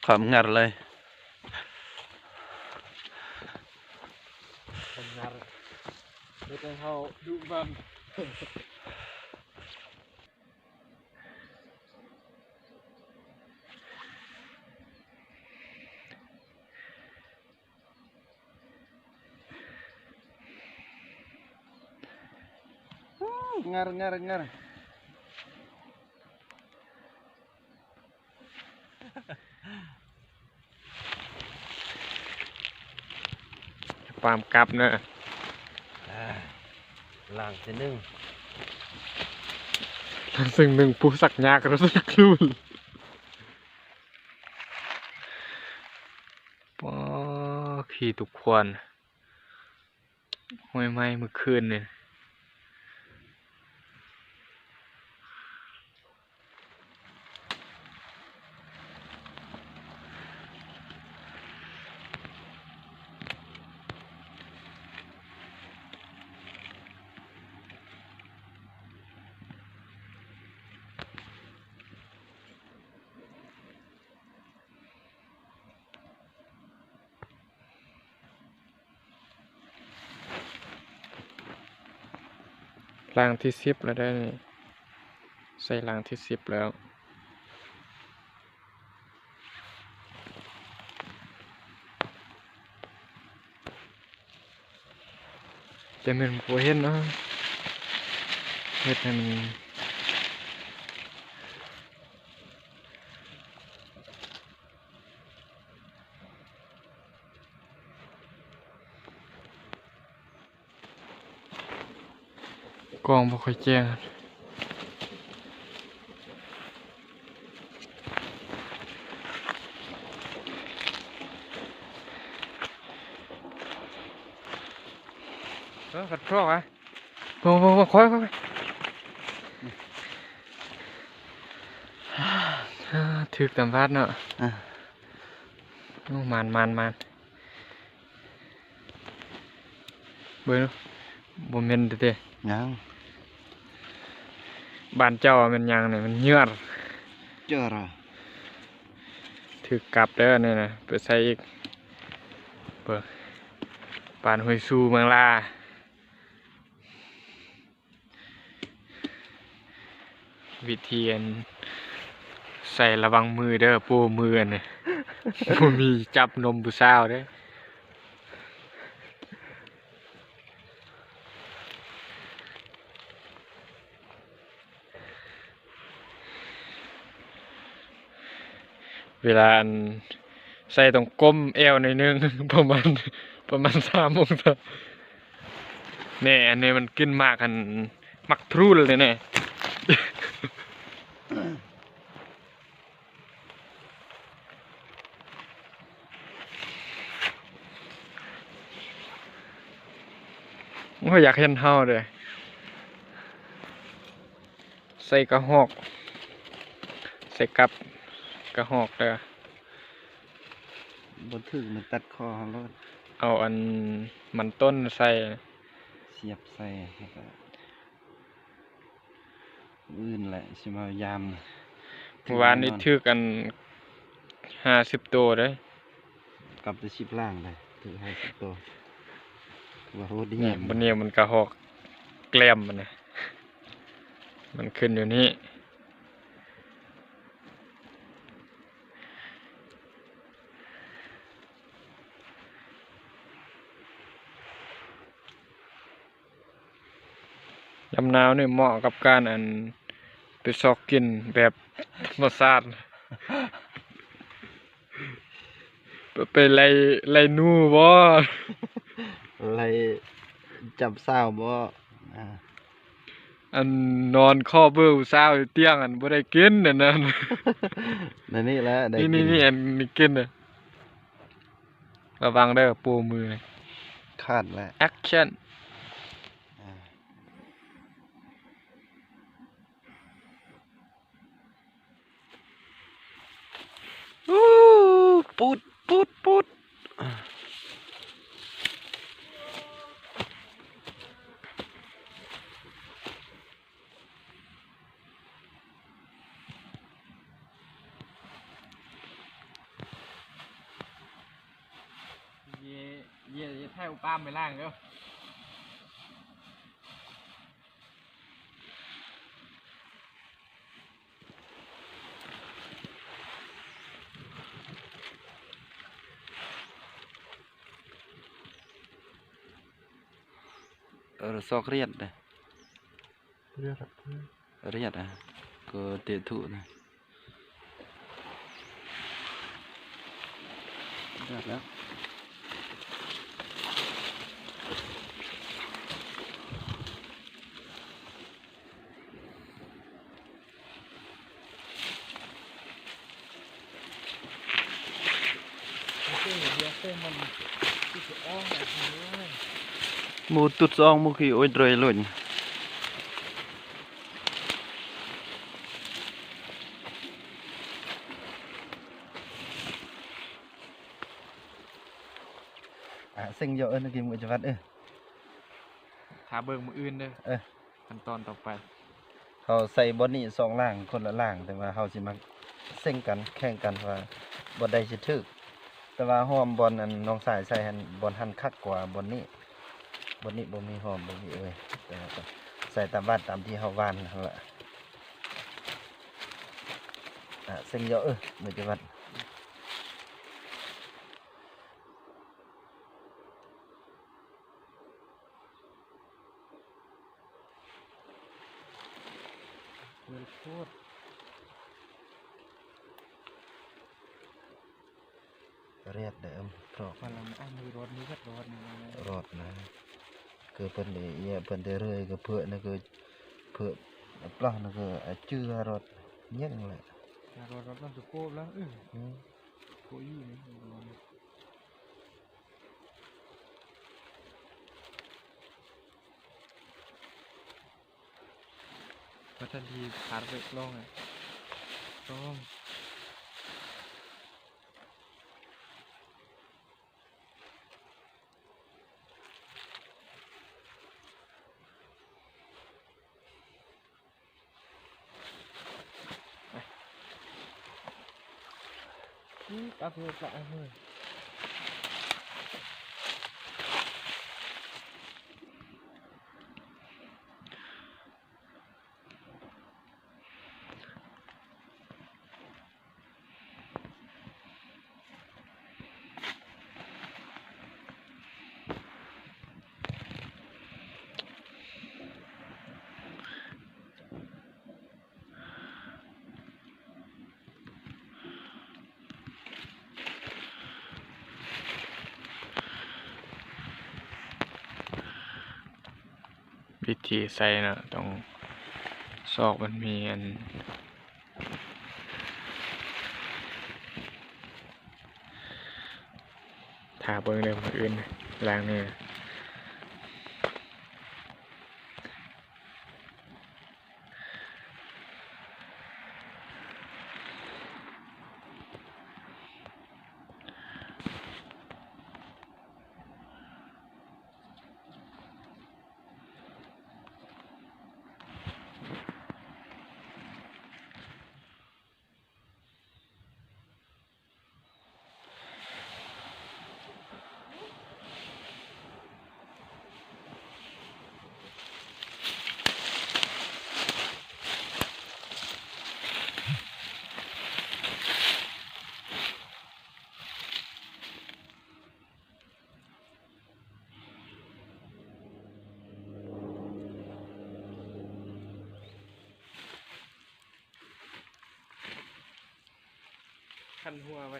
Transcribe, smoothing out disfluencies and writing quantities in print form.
ความงัดเลยความงัดไม่ต้องเขาดูมันงัดปามกลับเนอะหลังทีนึงซึ่งหนึ่งผู้สักยากรู้สึกลุ่นป้อขี่ตุกควันห้วยไม้เมื่อคืนเนี่ยรางที่10แล้วได้นี่ใส่รางที่10แล้วแต่มันบ่เห็นเนาะเฮ็ดให้มันกล้องบ่ค่อยแจ้งขัดพรอกอ่ะบ่ค่อยถึกตำพัดเนาะมันเบิ่งบ่แม่นเด้ยังบ้านเจ้ามันยังเนี่ยมันเยือด เจอละถือกลับเด้อเนี่ยนะไปใส่อีกเปิดปานห้วยซูเมืองลาวิธีใส่ระวังมือเด้อปูมือเนี่ยบ่มีจับนมผู้สาวเด้อเวลาใส่ต้องก้มเอวหน่อยนึง ประมาณ3 องศาเนี่ยอันนี้มันขึ้นมากกันมักพรูดเลยเนี่ยก็อยากเห็นเฮาเลยใส่กระหอกใส่กับกระหอกเด้อบนถึงมันตัดคอเขาแล้วเอามันต้นใส่เสียบใส่อื่นแหละใช่ไหมยามเมื่อวานนี้ถือกัน50 ตัวเลยกับจะชิบล่างเลยถือ50 ตัวว่าโหดีเนี่ยบนนี้มันกระหอกแกล้มมันนะมันขึ้นอยู่นี่ยำนาวนี่เหมาะกับการไปซอกกินแบบธรรมชาติไปไล่นูบ่อะไรจับสาวบ่นอนข้อเบื่อสาวอยู่เตียงบ่ได้กินนั่นนั่นนี่แหละได้กินนี่นี่กินน่ะระวังเด้อปูมือคาดแล้วแอคชั่นปุด เยี่ยแท้อุป้ามไปล่างก็ sọc riết đây เรียกครับ riết à có tiêu thụ này riết đó หมูตุดซองหมูขี้โอ้ยเดรยหล่นสิ่งเยอะนะกินมือจะวัดถาเบิ่งมืออื่นเด้อขั้นตอนต่อไป เขาใส่บอนนี่สองล่างคนละล่างแต่ว่าเขาสิมาเซ็งกันแข่งกันว่าบอนใดสิถึกแต่ว่าหอมบอนอันน้องสายใส่หันบอนหันคักกว่าบอนนี้บ่มีหอมบ่มีแต่ว่าใส่ตามบ้านตามที่เฮาหว่านนั่นแหละเซ็งเยอะมือจะวัดโคตร เรียดเดิมเพราะ พลังอันมีรถนี้ก็รถนี่นะ รอดนะคือเพิ่นได้เพิ่นได้เรื่อยก็เพื่อนะคือเพื่อปล้อนะคือชื่อรถยังแหละ รถต้องสกู๊ปแล้วโคยี่นี่พัฒนีขาดเล็กลงอ่ะต้อง cà phê lại thôiวิธีใส่นะต้องซอกมันมีอันถาเบิ่งเรื่องอื่นล้างนี่คันหัวไว้